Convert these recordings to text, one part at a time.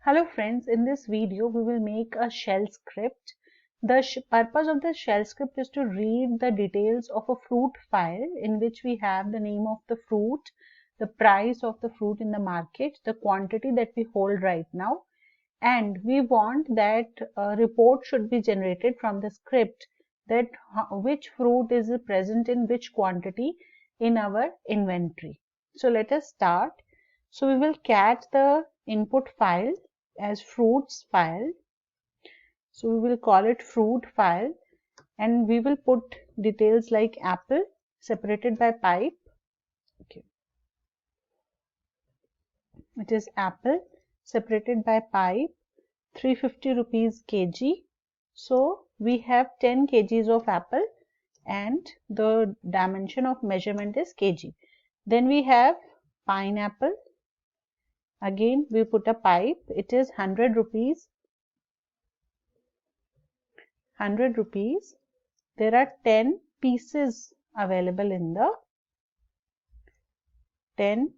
Hello friends, in this video we will make a shell script. The purpose of the shell script is to read the details of a fruit file in which we have the name of the fruit, the price of the fruit in the market, the quantity that we hold right now, and we want that a report should be generated from the script that which fruit is present in which quantity in our inventory. So let us start. So we will cat the input file as fruits file. So we will call it fruit file and we will put details like apple separated by pipe. Okay. It is apple separated by pipe, 350 rupees kg. So we have 10 kgs of apple and the dimension of measurement is kg. Then we have pineapple. Again we put a pipe. It is 100 rupees. 100 rupees. There are 10 pieces available in the 10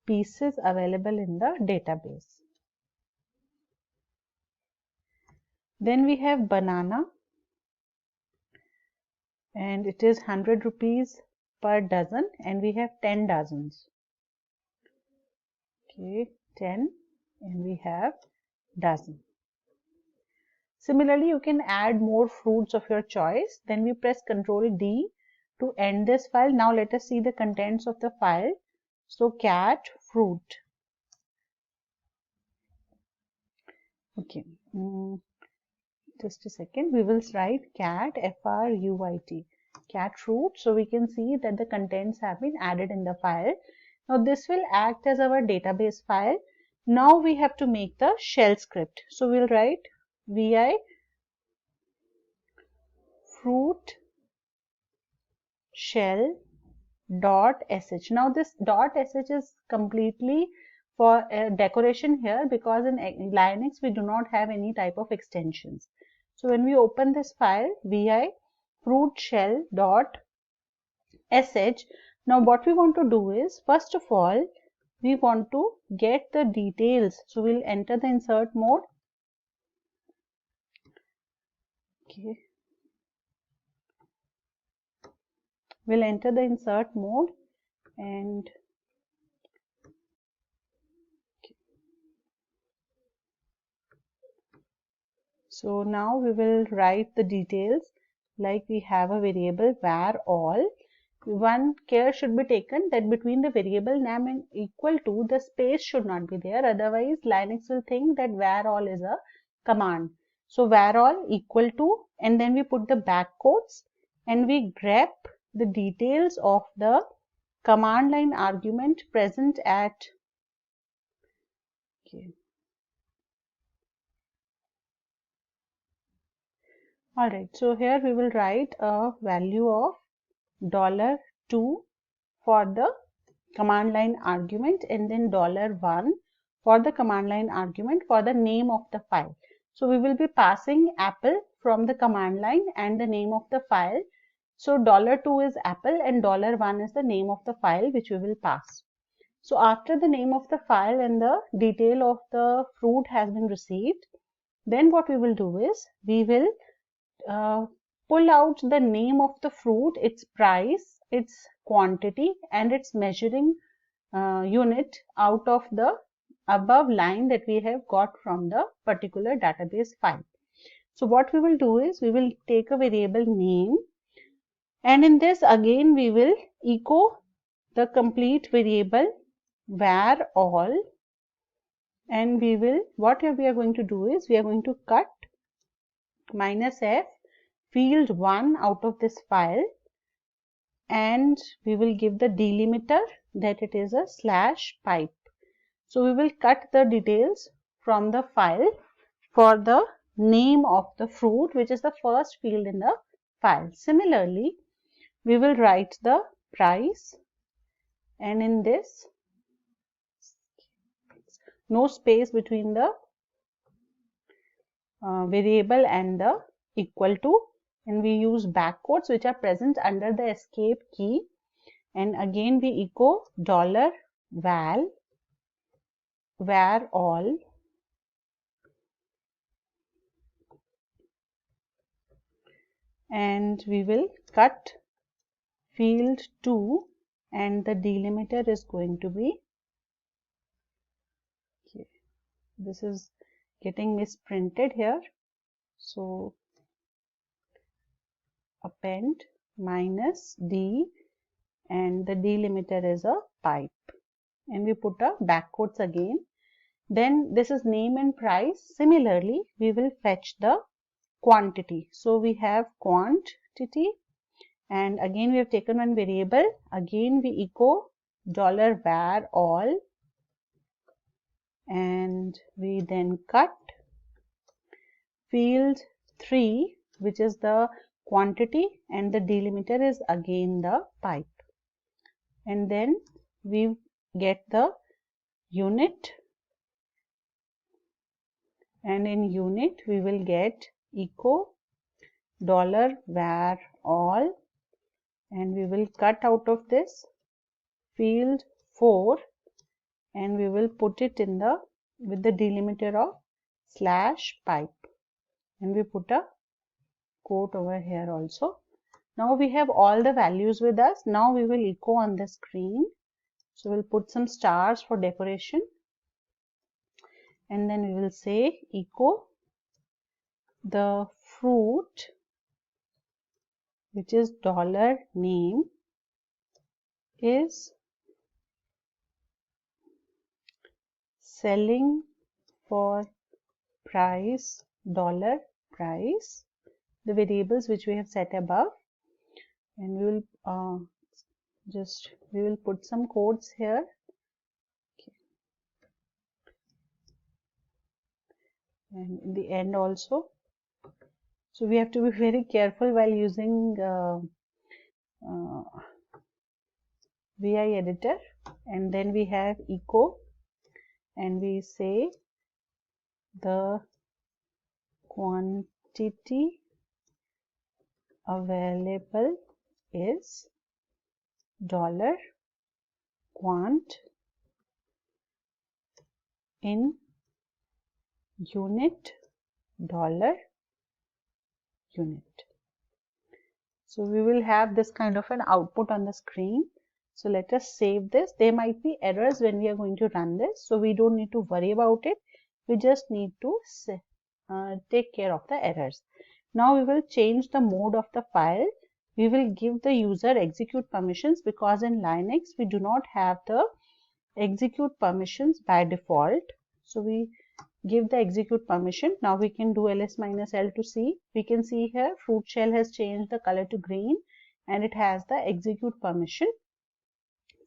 pieces available in the database. Then we have banana and it is 100 rupees per dozen and we have 10 dozens. Okay, 10 and we have dozen. Similarly, you can add more fruits of your choice. Then we press Ctrl D to end this file. Now let us see the contents of the file. So cat fruit. Okay, just a second. We will write cat fruit, cat fruit. So we can see that the contents have been added in the file. Now this will act as our database file. Now we have to make the shell script. So we'll write vi fruit shell dot sh. Now this dot sh is completely for decoration here because in Linux we do not have any type of extensions. So when we open this file vi fruit shell dot sh, now what we want to do is first of all we want to get the details. So we'll enter the insert mode. Okay. We'll enter the insert mode and so now we will write the details like we have a variable var all. One care should be taken that between the variable name and equal to the space should not be there, otherwise Linux will think that var all is a command. So var all equal to and then we put the back quotes and we grep the details of the command line argument present at Alright, so here we will write a value of $2 for the command line argument and then $1 for the command line argument for the name of the file. So we will be passing apple from the command line and the name of the file. So $2 is apple and $1 is the name of the file which we will pass. So after the name of the file and the detail of the fruit has been received, then what we will do is we will pull out the name of the fruit, its price, its quantity and its measuring unit out of the above line that we have got from the particular database file. So what we will do is we will take a variable name and in this again we will echo the complete variable var all and we will what we are going to do is we are going to cut -f field 1 out of this file and we will give the delimiter that it is a /pipe. So we will cut the details from the file for the name of the fruit which is the first field in the file. Similarly, we will write the price and in this no space between the variable and the equal to and we use back quotes which are present under the escape key and again we echo $var all and we will cut field 2 and the delimiter is going to be, okay, this is getting misprinted here, so append minus D and the delimiter is a pipe, and we put a back quotes again. Then this is name and price. Similarly, we will fetch the quantity. So we have quantity, and again we have taken one variable. Again we echo $var all, and we then cut field 3, which is the quantity, and the delimiter is again the pipe, and then we get the unit, and in unit we will get echo $var all, and we will cut out of this field 4 and we will put it in the with the delimiter of slash pipe, and we put a quote over here also. Now we have all the values with us. Now we will echo on the screen. So we'll put some stars for decoration, and then we will say echo the fruit, which is $name, is selling for price $price, the variables which we have set above, and we will we will put some codes here. Okay. And in the end also, so we have to be very careful while using VI editor, and then we have echo and we say the quantity available is $quant in unit $unit. So we will have this kind of an output on the screen. So let us save this. There might be errors when we are going to run this, so we don't need to worry about it. We just need to take care of the errors. Now we will change the mode of the file. We will give the user execute permissions, because in Linux we do not have the execute permissions by default. So we give the execute permission. Now we can do ls-l to see. We can see here fruit shell has changed the color to green and it has the execute permission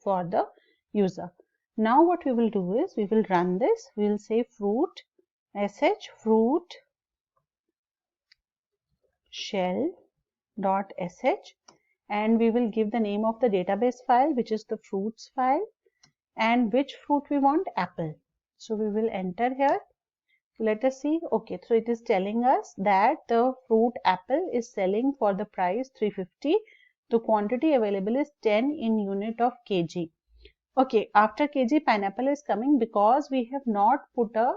for the user. Now what we will do is we will run this. We will say fruit fruit shell .sh, and we will give the name of the database file, which is the fruits file, and which fruit we want, apple. So we will enter here. Let us see. Okay, so it is telling us that the fruit apple is selling for the price 350. The quantity available is 10 in unit of kg. Okay, after kg pineapple is coming because we have not put a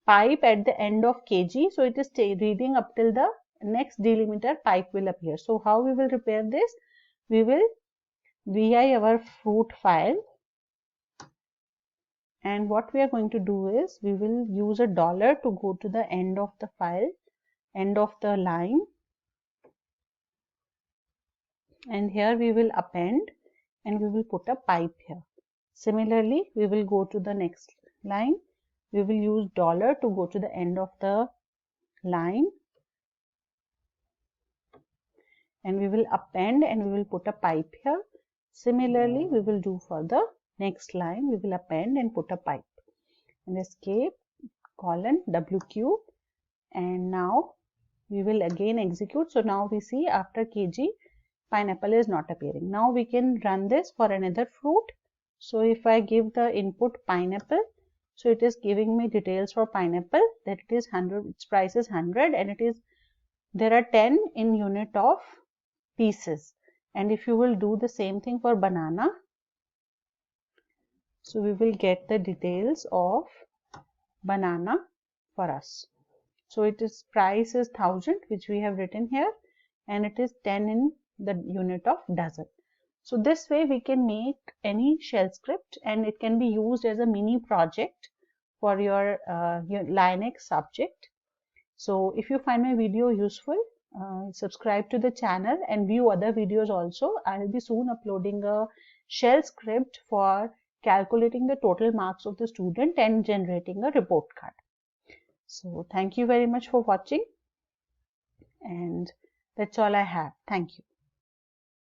pipe at the end of kg, so it is reading up till the next delimiter pipe will appear. So how we will repair this? We will vi our fruit file, and what we are going to do is we will use a dollar to go to the end of the file, end of the line, and here we will append and we will put a pipe here. Similarly, we will go to the next line. We will use dollar to go to the end of the line, and we will append and we will put a pipe here. Similarly, we will do for the next line. We will append and put a pipe, and escape colon WQ, and now we will again execute. So now we see after kg pineapple is not appearing. Now we can run this for another fruit. So if I give the input pineapple, so it is giving me details for pineapple, that it is 100, its price is 100, and it is there are 10 in unit of pieces. And if you will do the same thing for banana, so we will get the details of banana for us. So it is price is 1000, which we have written here, and it is 10 in the unit of dozen. So this way we can make any shell script, and it can be used as a mini project for your Linux subject. So if you find my video useful, subscribe to the channel and view other videos also. I will be soon uploading a shell script for calculating the total marks of the student and generating a report card. So thank you very much for watching, and that's all I have. Thank you.